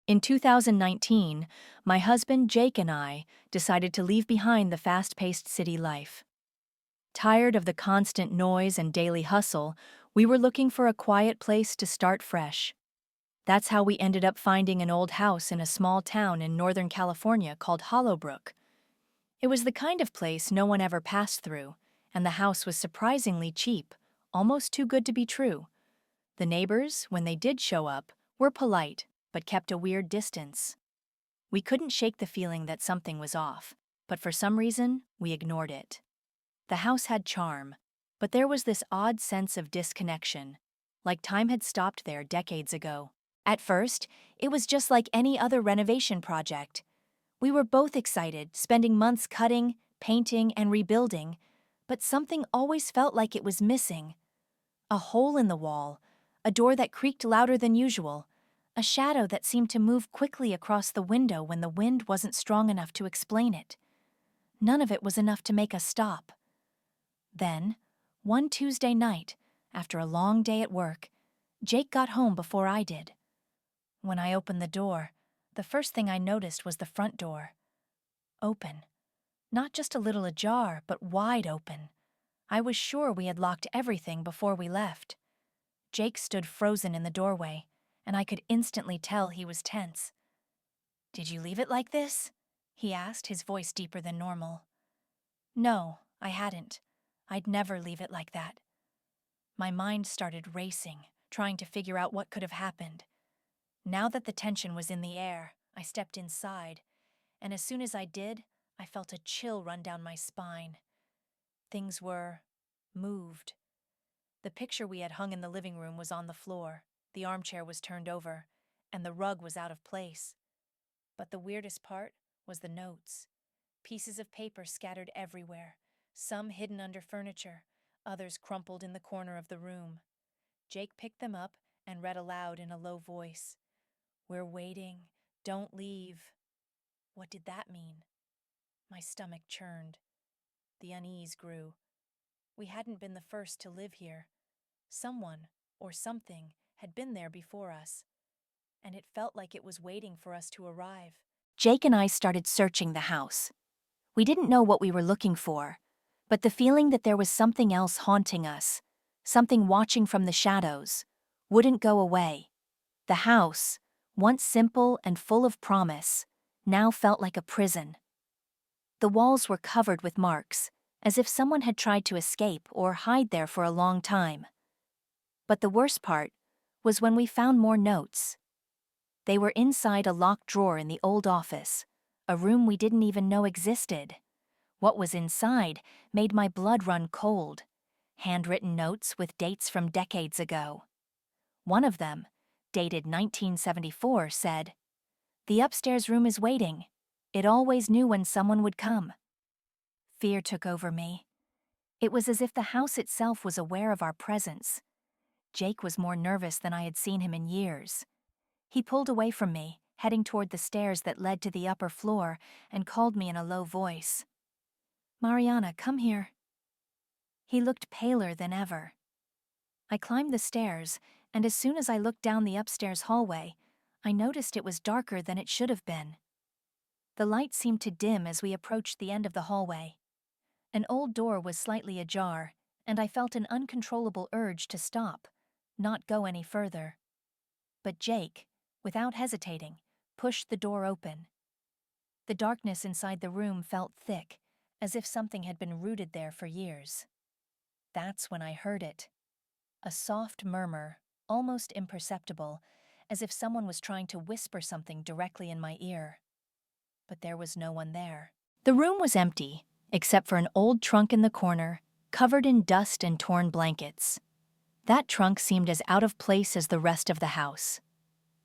In 2019, my husband Jake and I decided to leave behind the fast-paced city life. Tired of the constant noise and daily hustle, we were looking for a quiet place to start fresh. That's how we ended up finding an old house in a small town in Northern California called Hollowbrook. It was the kind of place no one ever passed through, and the house was surprisingly cheap, almost too good to be true. The neighbors, when they did show up, were polite, but kept a weird distance. We couldn't shake the feeling that something was off, but for some reason, we ignored it. The house had charm, but there was this odd sense of disconnection, like time had stopped there decades ago. At first, it was just like any other renovation project. We were both excited, spending months cutting, painting, and rebuilding, but something always felt like it was missing. A hole in the wall, a door that creaked louder than usual, a shadow that seemed to move quickly across the window when the wind wasn't strong enough to explain it. None of it was enough to make us stop. Then, one Tuesday night, after a long day at work, Jake got home before I did. When I opened the door, the first thing I noticed was the front door. Open. Not just a little ajar, but wide open. I was sure we had locked everything before we left. Jake stood frozen in the doorway, and I could instantly tell he was tense. "Did you leave it like this?" he asked, his voice deeper than normal. "No, I hadn't. I'd never leave it like that." My mind started racing, trying to figure out what could have happened. Now that the tension was in the air, I stepped inside, and as soon as I did, I felt a chill run down my spine. Things were moved. The picture we had hung in the living room was on the floor, the armchair was turned over, and the rug was out of place. But the weirdest part was the notes. Pieces of paper scattered everywhere, some hidden under furniture, others crumpled in the corner of the room. Jake picked them up and read aloud in a low voice. "We're waiting. Don't leave." What did that mean? My stomach churned. The unease grew. We hadn't been the first to live here. Someone, or something, had been there before us, and it felt like it was waiting for us to arrive. Jake and I started searching the house. We didn't know what we were looking for, but the feeling that there was something else haunting us, something watching from the shadows, wouldn't go away. The house, once simple and full of promise, now felt like a prison. The walls were covered with marks, as if someone had tried to escape or hide there for a long time. But the worst part was when we found more notes. They were inside a locked drawer in the old office, a room we didn't even know existed. What was inside made my blood run cold. Handwritten notes with dates from decades ago. One of them, dated 1974, said, "The upstairs room is waiting. It always knew when someone would come." Fear took over me. It was as if the house itself was aware of our presence. Jake was more nervous than I had seen him in years. He pulled away from me, heading toward the stairs that led to the upper floor, and called me in a low voice. "Mariana, come here." He looked paler than ever. I climbed the stairs, and as soon as I looked down the upstairs hallway, I noticed it was darker than it should have been. The light seemed to dim as we approached the end of the hallway. An old door was slightly ajar, and I felt an uncontrollable urge to stop, not go any further. But Jake, without hesitating, pushed the door open. The darkness inside the room felt thick, as if something had been rooted there for years. That's when I heard it. A soft murmur, almost imperceptible, as if someone was trying to whisper something directly in my ear. But there was no one there. The room was empty, except for an old trunk in the corner, covered in dust and torn blankets. That trunk seemed as out of place as the rest of the house.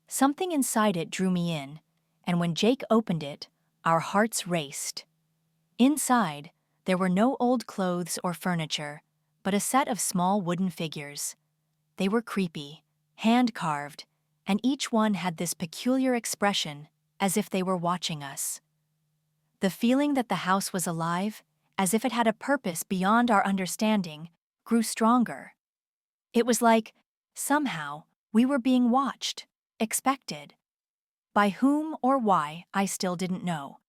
Something inside it drew me in, and when Jake opened it, our hearts raced. Inside, there were no old clothes or furniture, but a set of small wooden figures. They were creepy, hand-carved, and each one had this peculiar expression, as if they were watching us. The feeling that the house was alive, as if it had a purpose beyond our understanding, grew stronger. It was like, somehow, we were being watched, expected. By whom or why, I still didn't know.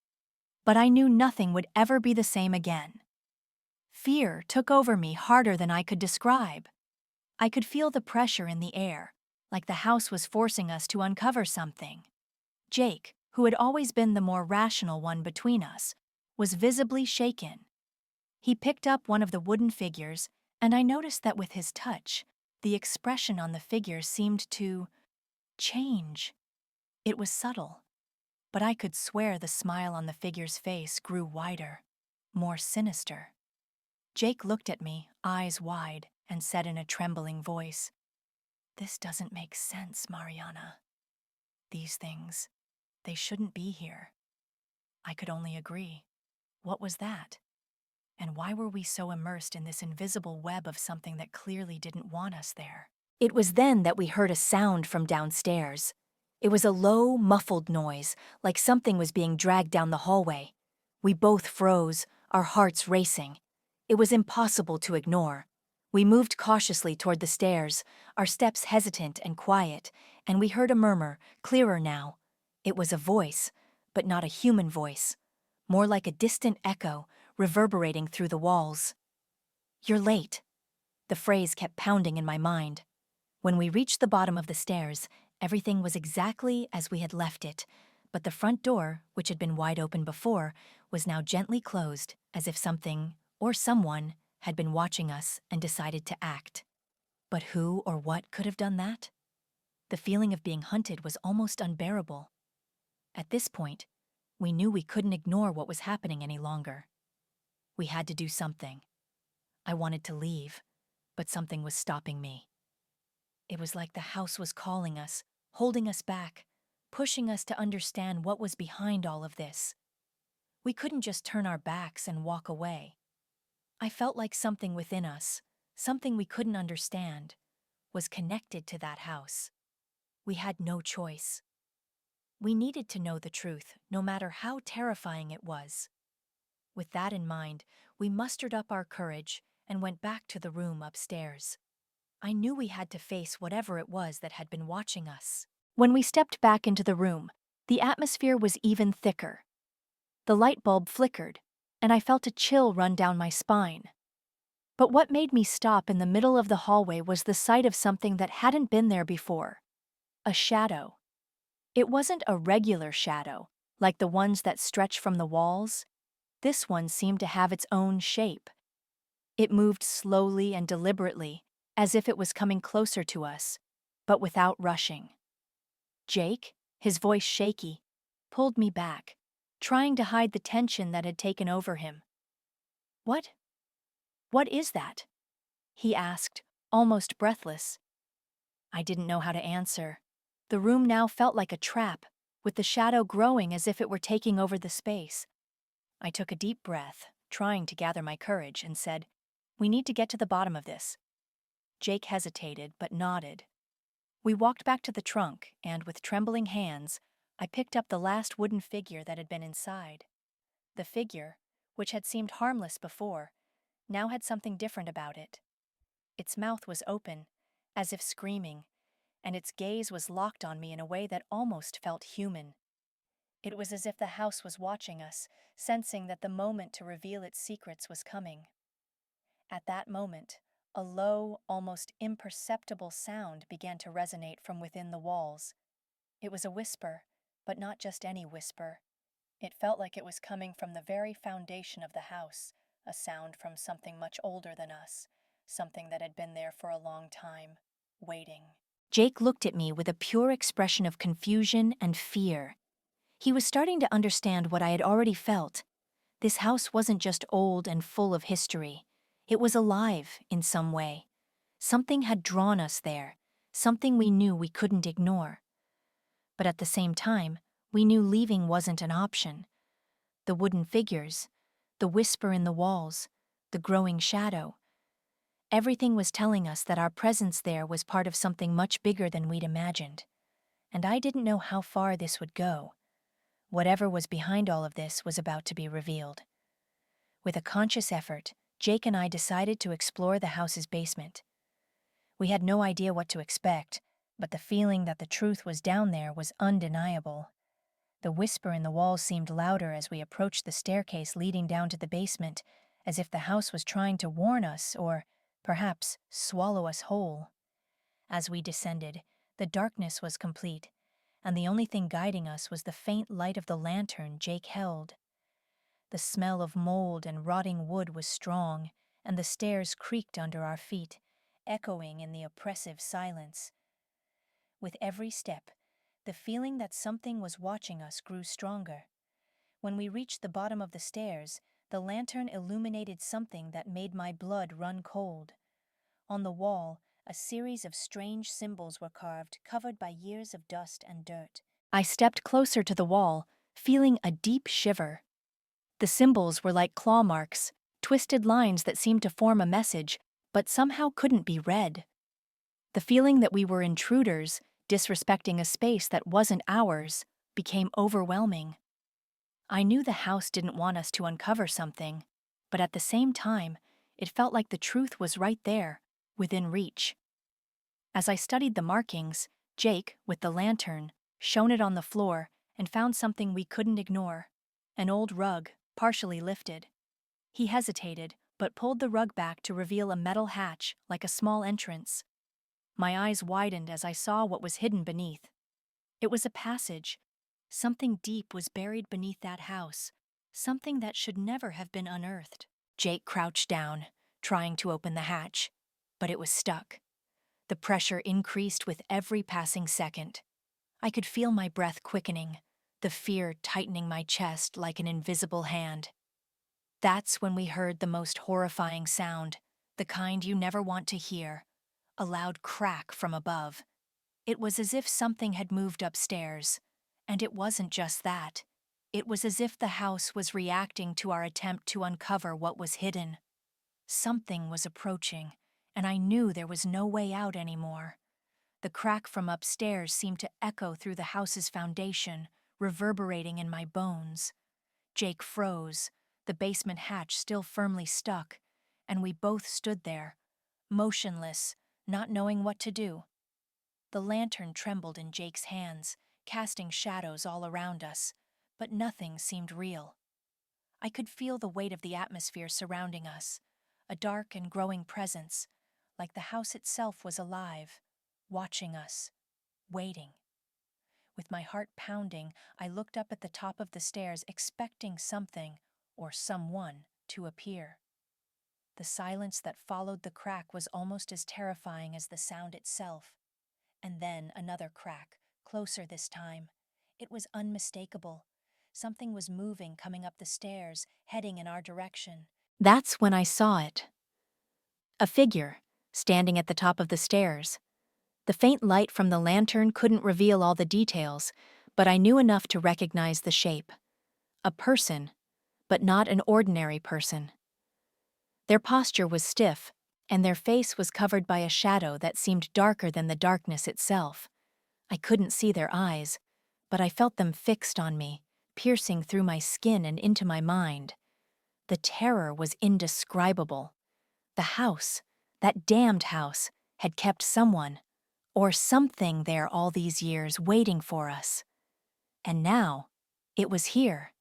But I knew nothing would ever be the same again. Fear took over me harder than I could describe. I could feel the pressure in the air, like the house was forcing us to uncover something. Jake, who had always been the more rational one between us, was visibly shaken. He picked up one of the wooden figures, and I noticed that with his touch, the expression on the figure seemed to change. It was subtle, but I could swear the smile on the figure's face grew wider, more sinister. Jake looked at me, eyes wide, and said in a trembling voice, "This doesn't make sense, Mariana. These things, they shouldn't be here." I could only agree. What was that? And why were we so immersed in this invisible web of something that clearly didn't want us there? It was then that we heard a sound from downstairs. It was a low, muffled noise, like something was being dragged down the hallway. We both froze, our hearts racing. It was impossible to ignore. We moved cautiously toward the stairs, our steps hesitant and quiet, and we heard a murmur, clearer now. It was a voice, but not a human voice, more like a distant echo, reverberating through the walls. "You're late." The phrase kept pounding in my mind. When we reached the bottom of the stairs, everything was exactly as we had left it, but the front door, which had been wide open before, was now gently closed, as if something, or someone, had been watching us and decided to act. But who or what could have done that? The feeling of being hunted was almost unbearable. At this point, we knew we couldn't ignore what was happening any longer. We had to do something. I wanted to leave, but something was stopping me. It was like the house was calling us, holding us back, pushing us to understand what was behind all of this. We couldn't just turn our backs and walk away. I felt like something within us, something we couldn't understand, was connected to that house. We had no choice. We needed to know the truth, no matter how terrifying it was. With that in mind, we mustered up our courage and went back to the room upstairs. I knew we had to face whatever it was that had been watching us. When we stepped back into the room, the atmosphere was even thicker. The light bulb flickered, and I felt a chill run down my spine. But what made me stop in the middle of the hallway was the sight of something that hadn't been there before. A shadow. It wasn't a regular shadow, like the ones that stretch from the walls. This one seemed to have its own shape. It moved slowly and deliberately, as if it was coming closer to us, but without rushing. Jake, his voice shaky, pulled me back, trying to hide the tension that had taken over him. "What? What is that?" he asked, almost breathless. I didn't know how to answer. The room now felt like a trap, with the shadow growing as if it were taking over the space. I took a deep breath, trying to gather my courage, and said, "We need to get to the bottom of this." Jake hesitated, but nodded. We walked back to the trunk, and with trembling hands, I picked up the last wooden figure that had been inside. The figure, which had seemed harmless before, now had something different about it. Its mouth was open, as if screaming, and its gaze was locked on me in a way that almost felt human. It was as if the house was watching us, sensing that the moment to reveal its secrets was coming. At that moment, a low, almost imperceptible sound began to resonate from within the walls. It was a whisper, but not just any whisper. It felt like it was coming from the very foundation of the house, a sound from something much older than us, something that had been there for a long time, waiting. Jake looked at me with a pure expression of confusion and fear. He was starting to understand what I had already felt. This house wasn't just old and full of history. It was alive in some way. Something had drawn us there, something we knew we couldn't ignore. But at the same time, we knew leaving wasn't an option. The wooden figures, the whisper in the walls, the growing shadow. Everything was telling us that our presence there was part of something much bigger than we'd imagined. And I didn't know how far this would go. Whatever was behind all of this was about to be revealed. With a conscious effort, Jake and I decided to explore the house's basement. We had no idea what to expect, But the feeling that the truth was down there was undeniable. The whisper in the walls seemed louder as we approached the staircase leading down to the basement, as if the house was trying to warn us or, perhaps, swallow us whole. As we descended, the darkness was complete, and the only thing guiding us was the faint light of the lantern Jake held. The smell of mold and rotting wood was strong, and the stairs creaked under our feet, echoing in the oppressive silence. With every step, the feeling that something was watching us grew stronger. When we reached the bottom of the stairs, the lantern illuminated something that made my blood run cold. On the wall, a series of strange symbols were carved, covered by years of dust and dirt. I stepped closer to the wall, feeling a deep shiver. The symbols were like claw marks, twisted lines that seemed to form a message, but somehow couldn't be read. The feeling that we were intruders, disrespecting a space that wasn't ours, became overwhelming. I knew the house didn't want us to uncover something, but at the same time, it felt like the truth was right there, within reach. As I studied the markings, Jake, with the lantern, shone it on the floor and found something we couldn't ignore: an old rug, partially lifted. He hesitated, but pulled the rug back to reveal a metal hatch like a small entrance. My eyes widened as I saw what was hidden beneath. It was a passage. Something deep was buried beneath that house, something that should never have been unearthed. Jake crouched down, trying to open the hatch, but it was stuck. The pressure increased with every passing second. I could feel my breath quickening, the fear tightening my chest like an invisible hand. That's when we heard the most horrifying sound, the kind you never want to hear: a loud crack from above. It was as if something had moved upstairs. And it wasn't just that. It was as if the house was reacting to our attempt to uncover what was hidden. Something was approaching, and I knew there was no way out anymore. The crack from upstairs seemed to echo through the house's foundation, reverberating in my bones. Jake froze, the basement hatch still firmly stuck, and we both stood there, motionless, not knowing what to do. The lantern trembled in Jake's hands, casting shadows all around us, but nothing seemed real. I could feel the weight of the atmosphere surrounding us, a dark and growing presence, like the house itself was alive, watching us, waiting. With my heart pounding, I looked up at the top of the stairs, expecting something, or someone, to appear. The silence that followed the crack was almost as terrifying as the sound itself. And then another crack, closer this time. It was unmistakable. Something was moving, coming up the stairs, heading in our direction. That's when I saw it. A figure, standing at the top of the stairs. The faint light from the lantern couldn't reveal all the details, but I knew enough to recognize the shape. A person, but not an ordinary person. Their posture was stiff, and their face was covered by a shadow that seemed darker than the darkness itself. I couldn't see their eyes, but I felt them fixed on me, piercing through my skin and into my mind. The terror was indescribable. The house, that damned house, had kept someone, or something there all these years waiting for us. And now, it was here.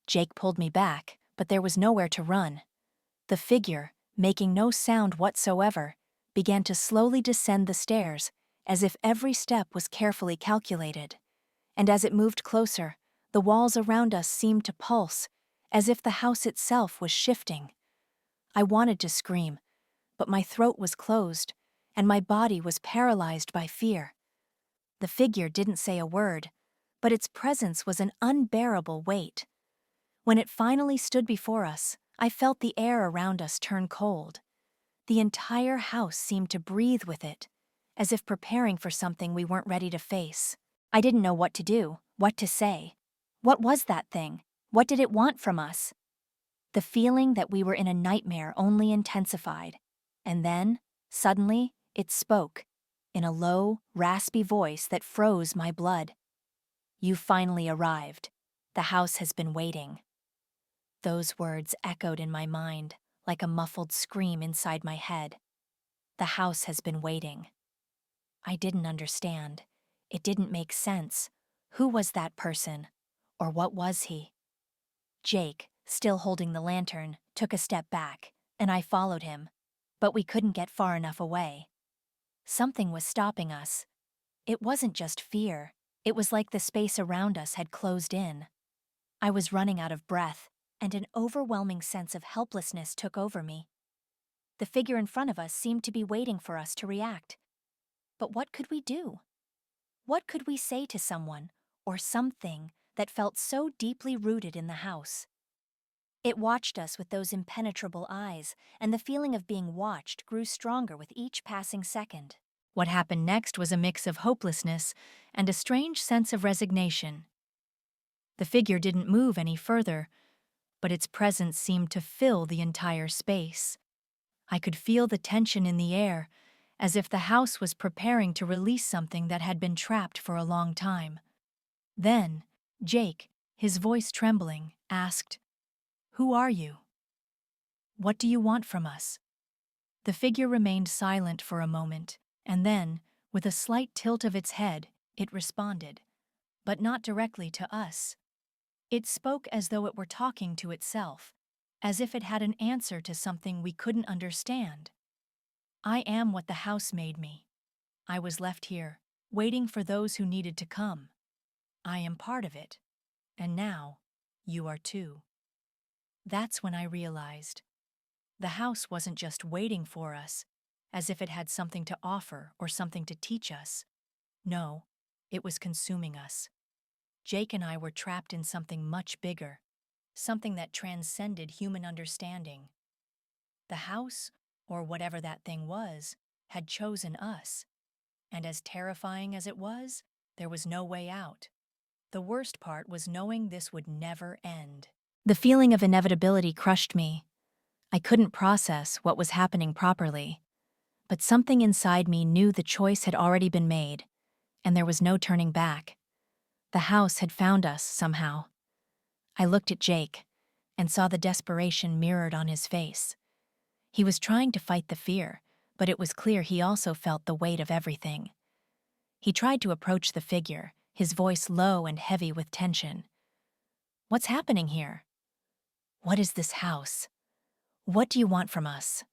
Jake pulled me back, but there was nowhere to run. The figure, making no sound whatsoever, began to slowly descend the stairs, as if every step was carefully calculated. And as it moved closer, the walls around us seemed to pulse, as if the house itself was shifting. I wanted to scream, but my throat was closed, and my body was paralyzed by fear. The figure didn't say a word, but its presence was an unbearable weight. When it finally stood before us, I felt the air around us turn cold. The entire house seemed to breathe with it, as if preparing for something we weren't ready to face. I didn't know what to do, what to say. What was that thing? What did it want from us? The feeling that we were in a nightmare only intensified. And then, suddenly, it spoke, in a low, raspy voice that froze my blood. "You finally arrived. The house has been waiting." Those words echoed in my mind, like a muffled scream inside my head. The house has been waiting. I didn't understand. It didn't make sense. Who was that person? Or what was he? Jake, still holding the lantern, took a step back, and I followed him. But we couldn't get far enough away. Something was stopping us. It wasn't just fear. It was like the space around us had closed in. I was running out of breath, and an overwhelming sense of helplessness took over me. The figure in front of us seemed to be waiting for us to react. But what could we do? What could we say to someone, or something, that felt so deeply rooted in the house? It watched us with those impenetrable eyes, and the feeling of being watched grew stronger with each passing second. What happened next was a mix of hopelessness and a strange sense of resignation. The figure didn't move any further, but its presence seemed to fill the entire space. I could feel the tension in the air, as if the house was preparing to release something that had been trapped for a long time. Then, Jake, his voice trembling, asked, "Who are you? What do you want from us?" The figure remained silent for a moment, and then, with a slight tilt of its head, it responded, but not directly to us. It spoke as though it were talking to itself, as if it had an answer to something we couldn't understand. "I am what the house made me. I was left here, waiting for those who needed to come. I am part of it, and now, you are too." That's when I realized. The house wasn't just waiting for us, as if it had something to offer or something to teach us. No, it was consuming us. Jake and I were trapped in something much bigger, something that transcended human understanding. The house, or whatever that thing was, had chosen us. And as terrifying as it was, there was no way out. The worst part was knowing this would never end. The feeling of inevitability crushed me. I couldn't process what was happening properly. But something inside me knew the choice had already been made, and there was no turning back. The house had found us somehow. I looked at Jake and saw the desperation mirrored on his face. He was trying to fight the fear, but it was clear he also felt the weight of everything. He tried to approach the figure, his voice low and heavy with tension. "What's happening here? What is this house? What do you want from us?"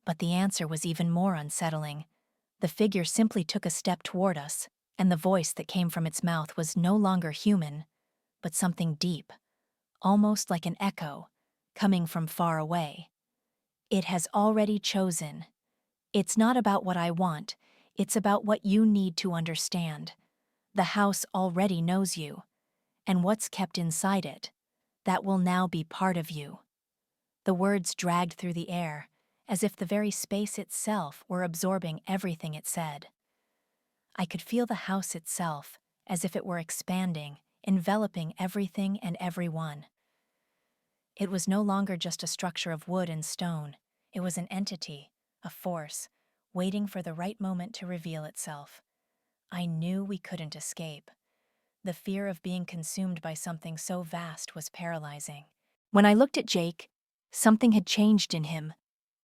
But the answer was even more unsettling. The figure simply took a step toward us, and the voice that came from its mouth was no longer human, but something deep, almost like an echo, coming from far away. "It has already chosen. It's not about what I want, it's about what you need to understand. The house already knows you, and what's kept inside it, that will now be part of you." The words dragged through the air, as if the very space itself were absorbing everything it said. I could feel the house itself, as if it were expanding, enveloping everything and everyone. It was no longer just a structure of wood and stone. It was an entity, a force, waiting for the right moment to reveal itself. I knew we couldn't escape. The fear of being consumed by something so vast was paralyzing. When I looked at Jake, something had changed in him.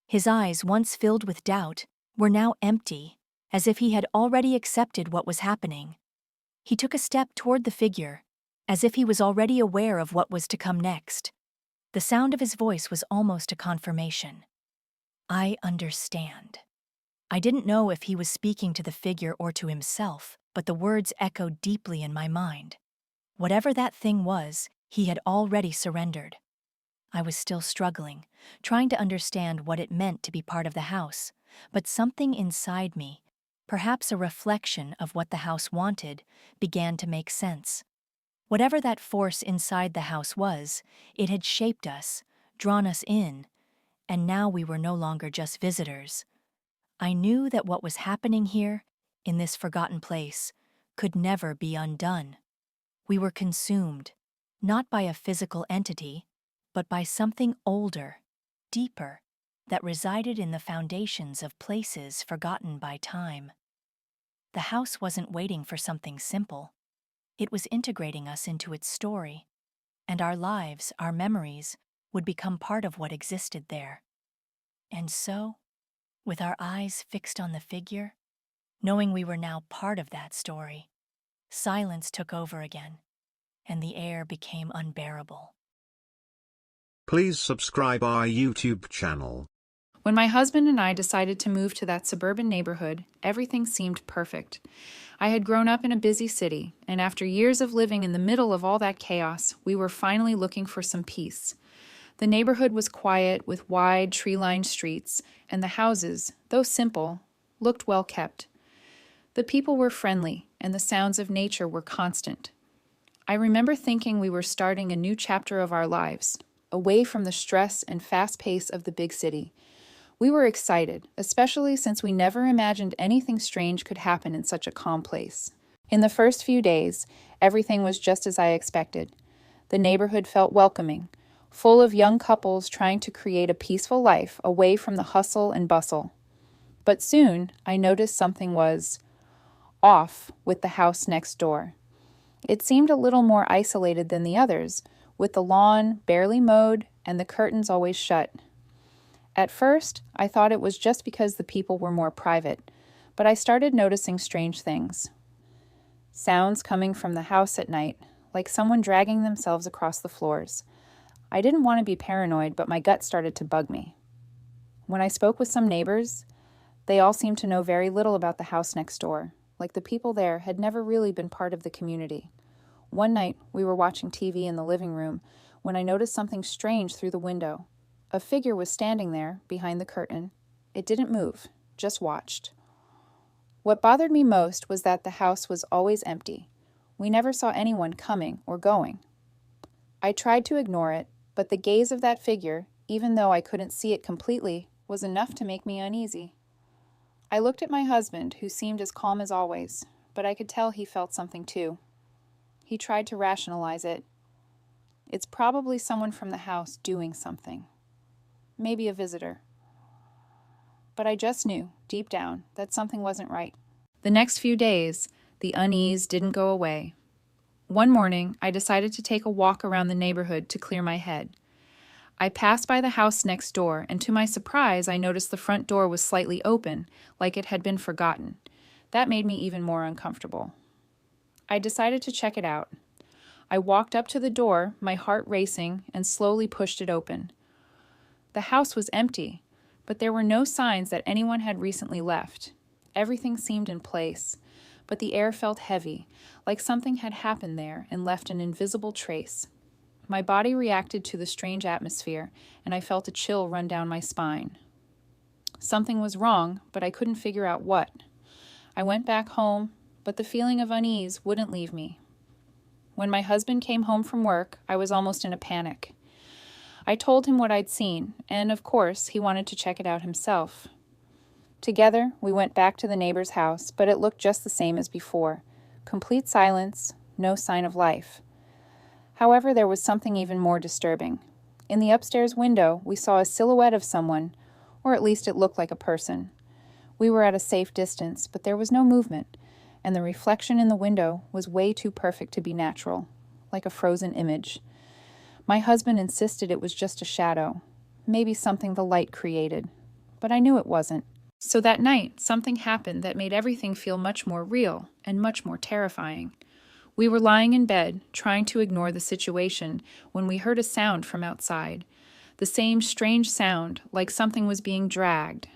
His eyes, once filled with doubt, were now empty, as if he had already accepted what was happening. He took a step toward the figure, as if he was already aware of what was to come next. The sound of his voice was almost a confirmation. "I understand." I didn't know if he was speaking to the figure or to himself, but the words echoed deeply in my mind. Whatever that thing was, he had already surrendered. I was still struggling, trying to understand what it meant to be part of the house, but something inside me, perhaps a reflection of what the house wanted, began to make sense. Whatever that force inside the house was, it had shaped us, drawn us in, and now we were no longer just visitors. I knew that what was happening here, in this forgotten place, could never be undone. We were consumed, not by a physical entity, but by something older, deeper, that resided in the foundations of places forgotten by time. The house wasn't waiting for something simple. It was integrating us into its story, and our lives, our memories, would become part of what existed there. And so, with our eyes fixed on the figure, knowing we were now part of that story. Silence took over again, and the air became unbearable. Please subscribe our YouTube channel. When my husband and I decided to move to that suburban neighborhood, everything seemed perfect. I had grown up in a busy city, and after years of living in the middle of all that chaos, we were finally looking for some peace. The neighborhood was quiet, with wide, tree-lined streets, and the houses, though simple, looked well kept. The people were friendly, and the sounds of nature were constant. I remember thinking we were starting a new chapter of our lives, away from the stress and fast pace of the big city. We were excited, especially since we never imagined anything strange could happen in such a calm place. In the first few days, everything was just as I expected. The neighborhood felt welcoming, full of young couples trying to create a peaceful life away from the hustle and bustle. But soon, I noticed something was off with the house next door. It seemed a little more isolated than the others, with the lawn barely mowed and the curtains always shut. At first, I thought it was just because the people were more private, but I started noticing strange things. Sounds coming from the house at night, like someone dragging themselves across the floors. I didn't want to be paranoid, but my gut started to bug me. When I spoke with some neighbors, they all seemed to know very little about the house next door, like the people there had never really been part of the community. One night, we were watching TV in the living room when I noticed something strange through the window. A figure was standing there, behind the curtain. It didn't move, just watched. What bothered me most was that the house was always empty. We never saw anyone coming or going. I tried to ignore it, but the gaze of that figure, even though I couldn't see it completely, was enough to make me uneasy. I looked at my husband, who seemed as calm as always, but I could tell he felt something too. He tried to rationalize it. It's probably someone from the house doing something. Maybe a visitor. But I just knew, deep down, that something wasn't right. The next few days, the unease didn't go away. One morning, I decided to take a walk around the neighborhood to clear my head. I passed by the house next door, and to my surprise, I noticed the front door was slightly open, like it had been forgotten. That made me even more uncomfortable. I decided to check it out. I walked up to the door, my heart racing, and slowly pushed it open. The house was empty, but there were no signs that anyone had recently left. Everything seemed in place, but the air felt heavy, like something had happened there and left an invisible trace. My body reacted to the strange atmosphere, and I felt a chill run down my spine. Something was wrong, but I couldn't figure out what. I went back home, but the feeling of unease wouldn't leave me. When my husband came home from work, I was almost in a panic. I told him what I'd seen, and of course, he wanted to check it out himself. Together, we went back to the neighbor's house, but it looked just the same as before. Complete silence, no sign of life. However, there was something even more disturbing. In the upstairs window, we saw a silhouette of someone, or at least it looked like a person. We were at a safe distance, but there was no movement, and the reflection in the window was way too perfect to be natural, like a frozen image. My husband insisted it was just a shadow, maybe something the light created, but I knew it wasn't. So that night, something happened that made everything feel much more real and much more terrifying. We were lying in bed, trying to ignore the situation, when we heard a sound from outside. The same strange sound, like something was being dragged.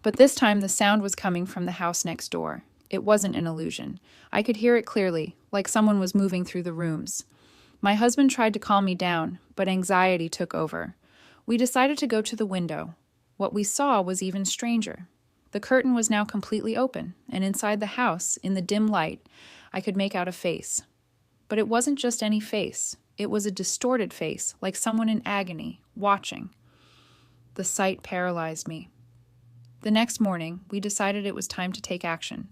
But this time the sound was coming from the house next door. It wasn't an illusion. I could hear it clearly, like someone was moving through the rooms. My husband tried to calm me down, but anxiety took over. We decided to go to the window. What we saw was even stranger. The curtain was now completely open, and inside the house, in the dim light, I could make out a face. But it wasn't just any face. It was a distorted face, like someone in agony, watching. The sight paralyzed me. The next morning, we decided it was time to take action.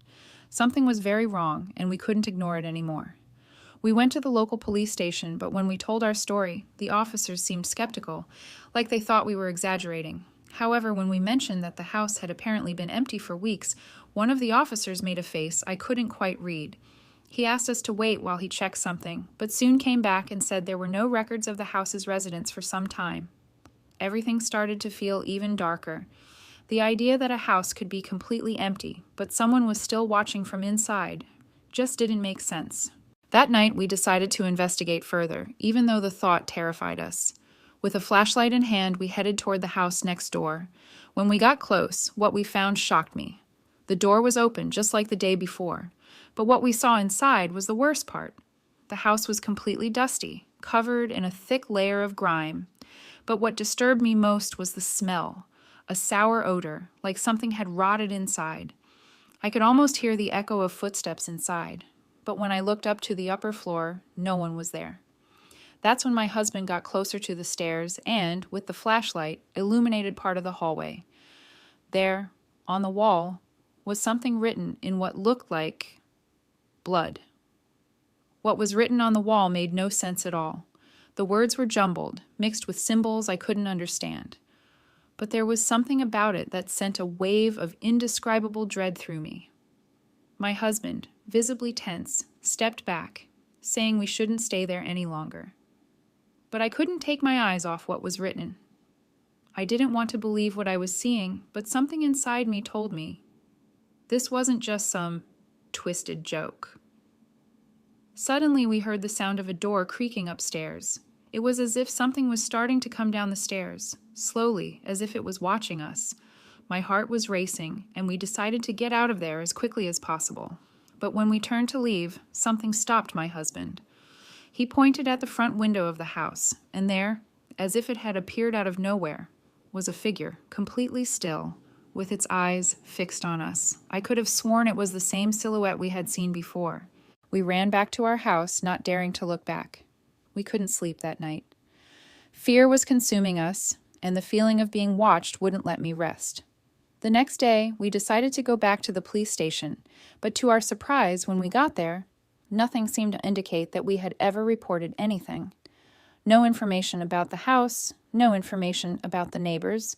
Something was very wrong, and we couldn't ignore it anymore. We went to the local police station, but when we told our story, the officers seemed skeptical, like they thought we were exaggerating. However, when we mentioned that the house had apparently been empty for weeks, one of the officers made a face I couldn't quite read. He asked us to wait while he checked something, but soon came back and said there were no records of the house's residents for some time. Everything started to feel even darker. The idea that a house could be completely empty, but someone was still watching from inside, just didn't make sense. That night, we decided to investigate further, even though the thought terrified us. With a flashlight in hand, we headed toward the house next door. When we got close, what we found shocked me. The door was open, just like the day before. But what we saw inside was the worst part. The house was completely dusty, covered in a thick layer of grime. But what disturbed me most was the smell, a sour odor, like something had rotted inside. I could almost hear the echo of footsteps inside. But when I looked up to the upper floor, no one was there. That's when my husband got closer to the stairs and, with the flashlight, illuminated part of the hallway. There, on the wall, was something written in what looked like blood. What was written on the wall made no sense at all. The words were jumbled, mixed with symbols I couldn't understand. But there was something about it that sent a wave of indescribable dread through me. My husband, visibly tense, stepped back, saying we shouldn't stay there any longer. But I couldn't take my eyes off what was written. I didn't want to believe what I was seeing, but something inside me told me this wasn't just some twisted joke. Suddenly, we heard the sound of a door creaking upstairs. It was as if something was starting to come down the stairs, slowly, as if it was watching us. My heart was racing, and we decided to get out of there as quickly as possible. But when we turned to leave, something stopped my husband. He pointed at the front window of the house, and there, as if it had appeared out of nowhere, was a figure, completely still, with its eyes fixed on us. I could have sworn it was the same silhouette we had seen before. We ran back to our house, not daring to look back. We couldn't sleep that night. Fear was consuming us, and the feeling of being watched wouldn't let me rest. The next day, we decided to go back to the police station, but to our surprise, when we got there, nothing seemed to indicate that we had ever reported anything. No information about the house, no information about the neighbors.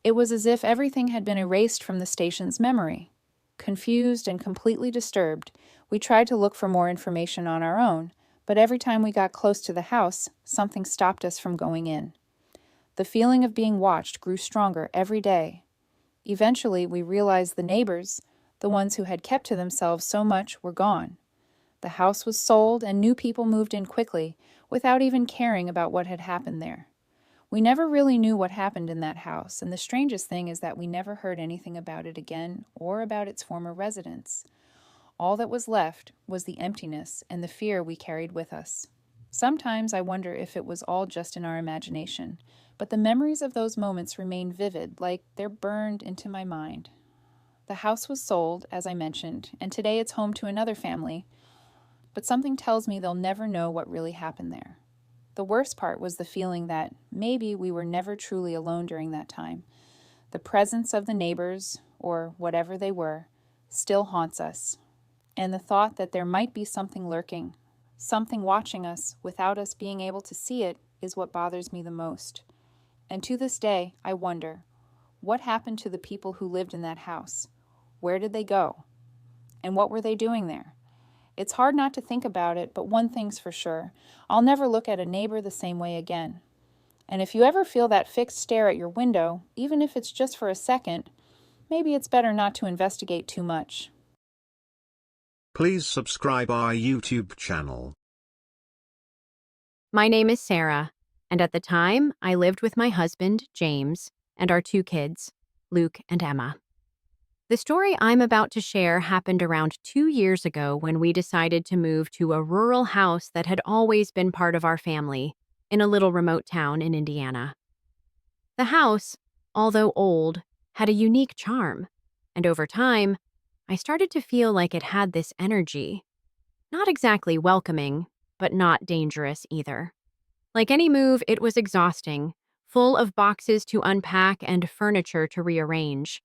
It was as if everything had been erased from the station's memory. Confused and completely disturbed, we tried to look for more information on our own, but every time we got close to the house, something stopped us from going in. The feeling of being watched grew stronger every day. Eventually, we realized the neighbors, the ones who had kept to themselves so much, were gone. The house was sold and new people moved in quickly, without even caring about what had happened there. We never really knew what happened in that house, and the strangest thing is that we never heard anything about it again or about its former residents. All that was left was the emptiness and the fear we carried with us. Sometimes I wonder if it was all just in our imagination, but the memories of those moments remain vivid, like they're burned into my mind. The house was sold, as I mentioned, and today it's home to another family, but something tells me they'll never know what really happened there. The worst part was the feeling that maybe we were never truly alone during that time. The presence of the neighbors, or whatever they were, still haunts us. And the thought that there might be something lurking, something watching us without us being able to see it, is what bothers me the most. And to this day, I wonder, what happened to the people who lived in that house? Where did they go? And what were they doing there? It's hard not to think about it, but one thing's for sure. I'll never look at a neighbor the same way again. And if you ever feel that fixed stare at your window, even if it's just for a second, maybe it's better not to investigate too much. Please subscribe our YouTube channel. My name is Sarah, and at the time, I lived with my husband, James, and our 2 kids, Luke and Emma. The story I'm about to share happened around 2 years ago when we decided to move to a rural house that had always been part of our family in a little remote town in Indiana. The house, although old, had a unique charm, and over time, I started to feel like it had this energy. Not exactly welcoming, but not dangerous either. Like any move, it was exhausting, full of boxes to unpack and furniture to rearrange.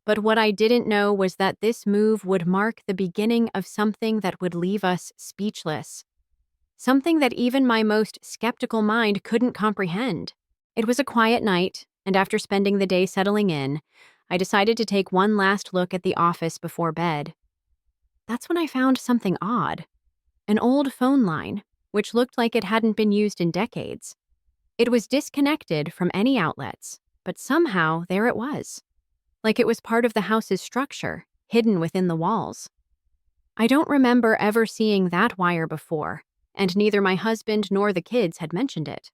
But what I didn't know was that this move would mark the beginning of something that would leave us speechless. Something that even my most skeptical mind couldn't comprehend. It was a quiet night, and after spending the day settling in, I decided to take one last look at the office before bed. That's when I found something odd. An old phone line, which looked like it hadn't been used in decades. It was disconnected from any outlets, but somehow there it was. like it was part of the house's structure, hidden within the walls. I don't remember ever seeing that wire before, and neither my husband nor the kids had mentioned it.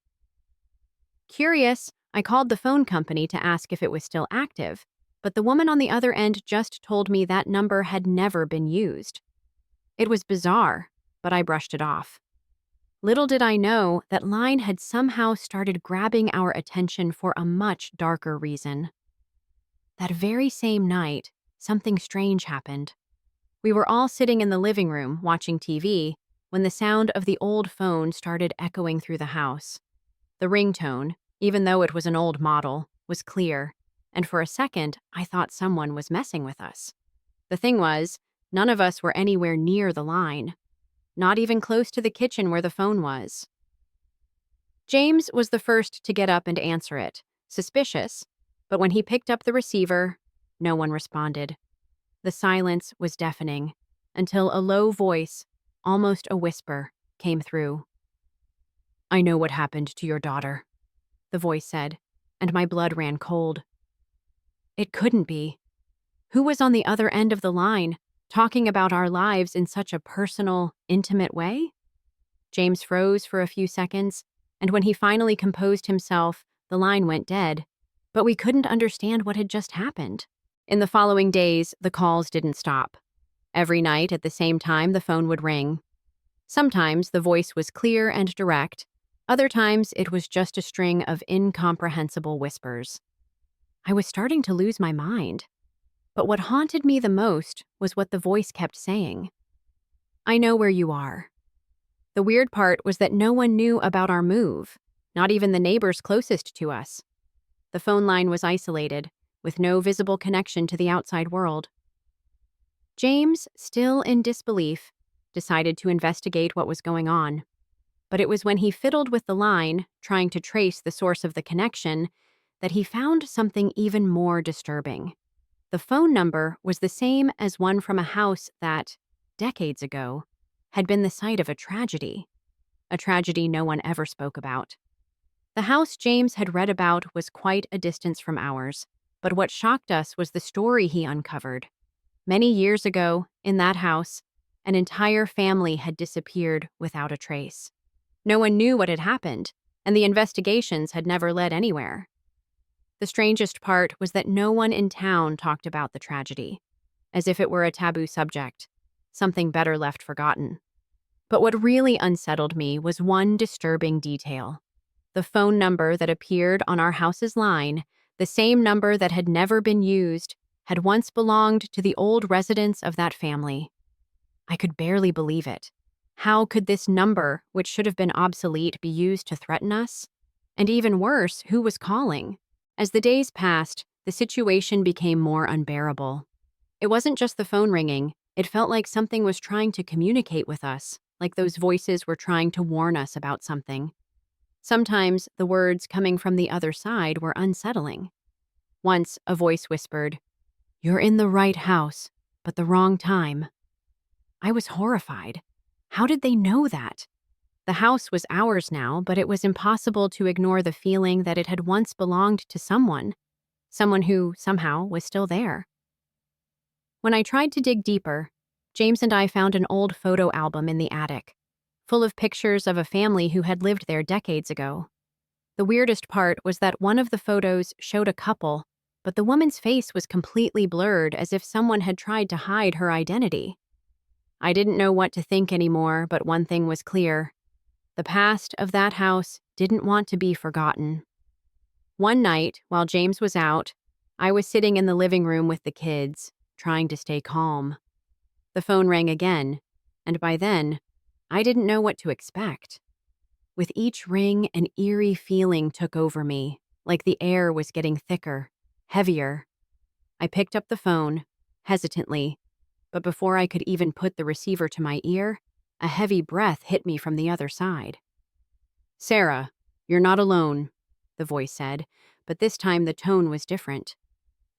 Curious, I called the phone company to ask if it was still active, but the woman on the other end just told me that number had never been used. It was bizarre, but I brushed it off. Little did I know that line had somehow started grabbing our attention for a much darker reason. That very same night, something strange happened. We were all sitting in the living room watching TV when the sound of the old phone started echoing through the house. The ringtone, even though it was an old model, was clear, and for a second I thought someone was messing with us. The thing was, none of us were anywhere near the line, not even close to the kitchen where the phone was. James was the first to get up and answer it, suspicious, but when he picked up the receiver, no one responded. The silence was deafening, until a low voice, almost a whisper, came through. "I know what happened to your daughter," the voice said, and my blood ran cold. It couldn't be. Who was on the other end of the line, talking about our lives in such a personal, intimate way? James froze for a few seconds, and when he finally composed himself, the line went dead, but we couldn't understand what had just happened. In the following days, the calls didn't stop. Every night at the same time, the phone would ring. Sometimes the voice was clear and direct. Other times, it was just a string of incomprehensible whispers. I was starting to lose my mind. But what haunted me the most was what the voice kept saying. "I know where you are." The weird part was that no one knew about our move, not even the neighbors closest to us. The phone line was isolated, with no visible connection to the outside world. James, still in disbelief, decided to investigate what was going on. But it was when he fiddled with the line, trying to trace the source of the connection, that he found something even more disturbing. The phone number was the same as one from a house that, decades ago, had been the site of a tragedy no one ever spoke about. The house James had read about was quite a distance from ours, but what shocked us was the story he uncovered. Many years ago, in that house, an entire family had disappeared without a trace. No one knew what had happened, and the investigations had never led anywhere. The strangest part was that no one in town talked about the tragedy, as if it were a taboo subject, something better left forgotten. But what really unsettled me was one disturbing detail. The phone number that appeared on our house's line, the same number that had never been used, had once belonged to the old residents of that family. I could barely believe it. How could this number, which should have been obsolete, be used to threaten us? And even worse, who was calling? As the days passed, the situation became more unbearable. It wasn't just the phone ringing. It felt like something was trying to communicate with us, like those voices were trying to warn us about something. Sometimes the words coming from the other side were unsettling. Once, a voice whispered, "You're in the right house, but the wrong time." I was horrified. How did they know that? The house was ours now, but it was impossible to ignore the feeling that it had once belonged to someone who, somehow, was still there. When I tried to dig deeper, James and I found an old photo album in the attic, full of pictures of a family who had lived there decades ago. The weirdest part was that one of the photos showed a couple, but the woman's face was completely blurred, as if someone had tried to hide her identity. I didn't know what to think anymore, but one thing was clear. The past of that house didn't want to be forgotten. One night, while James was out, I was sitting in the living room with the kids, trying to stay calm. The phone rang again, and by then, I didn't know what to expect. With each ring, an eerie feeling took over me, like the air was getting thicker, heavier. I picked up the phone, hesitantly, but before I could even put the receiver to my ear, a heavy breath hit me from the other side. "Sarah, you're not alone," the voice said, but this time the tone was different.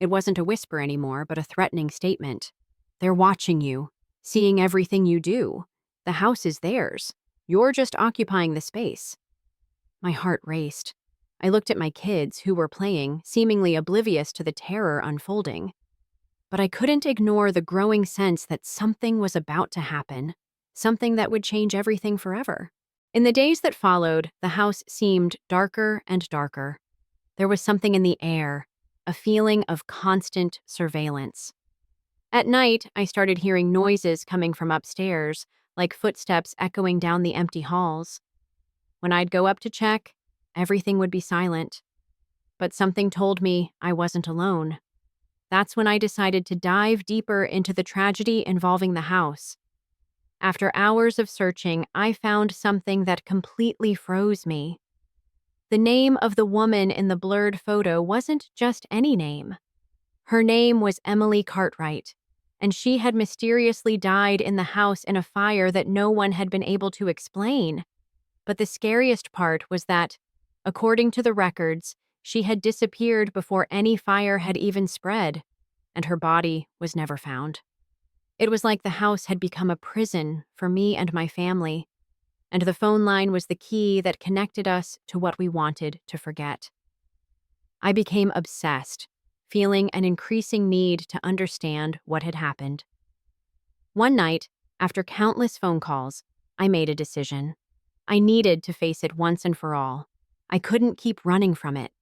It wasn't a whisper anymore, but a threatening statement. "They're watching you, seeing everything you do. The house is theirs. You're just occupying the space." My heart raced. I looked at my kids, who were playing, seemingly oblivious to the terror unfolding. But I couldn't ignore the growing sense that something was about to happen, something that would change everything forever. In the days that followed, the house seemed darker and darker. There was something in the air, a feeling of constant surveillance. At night, I started hearing noises coming from upstairs, like footsteps echoing down the empty halls. When I'd go up to check, everything would be silent. But something told me I wasn't alone. That's when I decided to dive deeper into the tragedy involving the house. After hours of searching, I found something that completely froze me. The name of the woman in the blurred photo wasn't just any name. Her name was Emily Cartwright, and she had mysteriously died in the house in a fire that no one had been able to explain. But the scariest part was that, according to the records, she had disappeared before any fire had even spread, and her body was never found. It was like the house had become a prison for me and my family, and the phone line was the key that connected us to what we wanted to forget. I became obsessed, feeling an increasing need to understand what had happened. One night, after countless phone calls, I made a decision. I needed to face it once and for all. I couldn't keep running from it.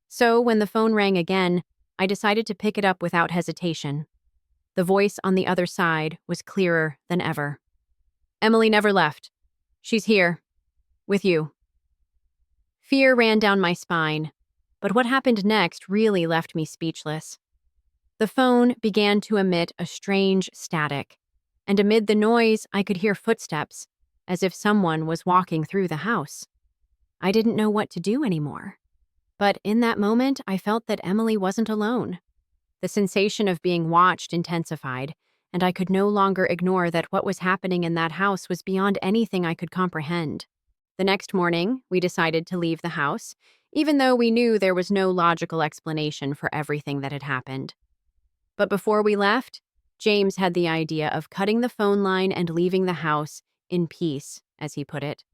So, when the phone rang again, I decided to pick it up without hesitation. The voice on the other side was clearer than ever. "Emily never left. She's here. With you." Fear ran down my spine, but what happened next really left me speechless. The phone began to emit a strange static, and amid the noise, I could hear footsteps, as if someone was walking through the house. I didn't know what to do anymore. But in that moment, I felt that Emily wasn't alone. The sensation of being watched intensified, and I could no longer ignore that what was happening in that house was beyond anything I could comprehend. The next morning, we decided to leave the house, even though we knew there was no logical explanation for everything that had happened. But before we left, James had the idea of cutting the phone line and leaving the house in peace, as he put it.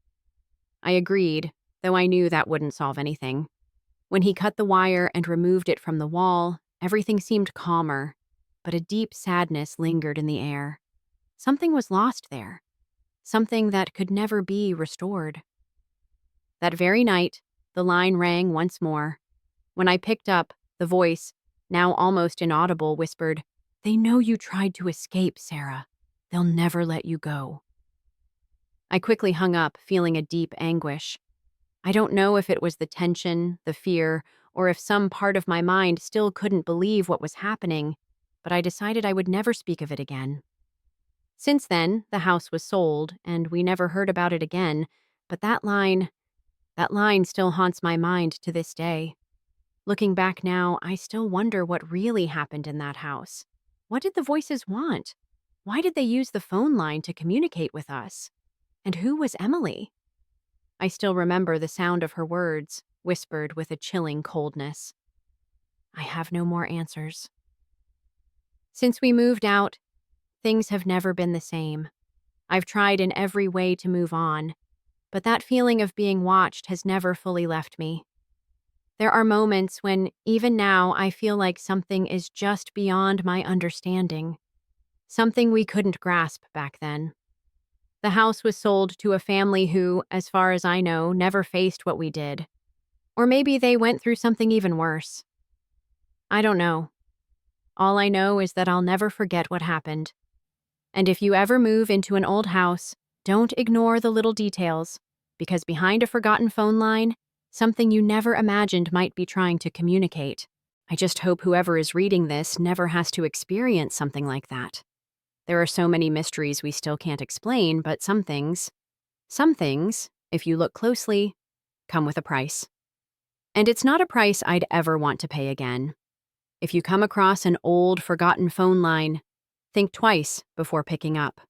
I agreed, though I knew that wouldn't solve anything. When he cut the wire and removed it from the wall, everything seemed calmer, but a deep sadness lingered in the air. Something was lost there, something that could never be restored. That very night, the line rang once more. When I picked up, the voice, now almost inaudible, whispered, "They know you tried to escape, Sarah. They'll never let you go." I quickly hung up, feeling a deep anguish. I don't know if it was the tension, the fear, or if some part of my mind still couldn't believe what was happening, but I decided I would never speak of it again. Since then, the house was sold, and we never heard about it again, but that line still haunts my mind to this day. Looking back now, I still wonder what really happened in that house. What did the voices want? Why did they use the phone line to communicate with us? And who was Emily? I still remember the sound of her words, whispered with a chilling coldness. I have no more answers. Since we moved out, things have never been the same. I've tried in every way to move on, but that feeling of being watched has never fully left me. There are moments when, even now, I feel like something is just beyond my understanding. Something we couldn't grasp back then. The house was sold to a family who, as far as I know, never faced what we did. Or maybe they went through something even worse. I don't know. All I know is that I'll never forget what happened. And if you ever move into an old house, don't ignore the little details, because behind a forgotten phone line, something you never imagined might be trying to communicate. I just hope whoever is reading this never has to experience something like that. There are so many mysteries we still can't explain, but some things, if you look closely, come with a price. And it's not a price I'd ever want to pay again. If you come across an old, forgotten phone line, think twice before picking up.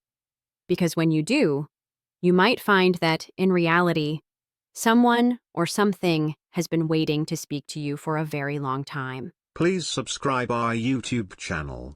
Because when you do, you might find that, in reality, someone or something has been waiting to speak to you for a very long time. Please subscribe our YouTube channel.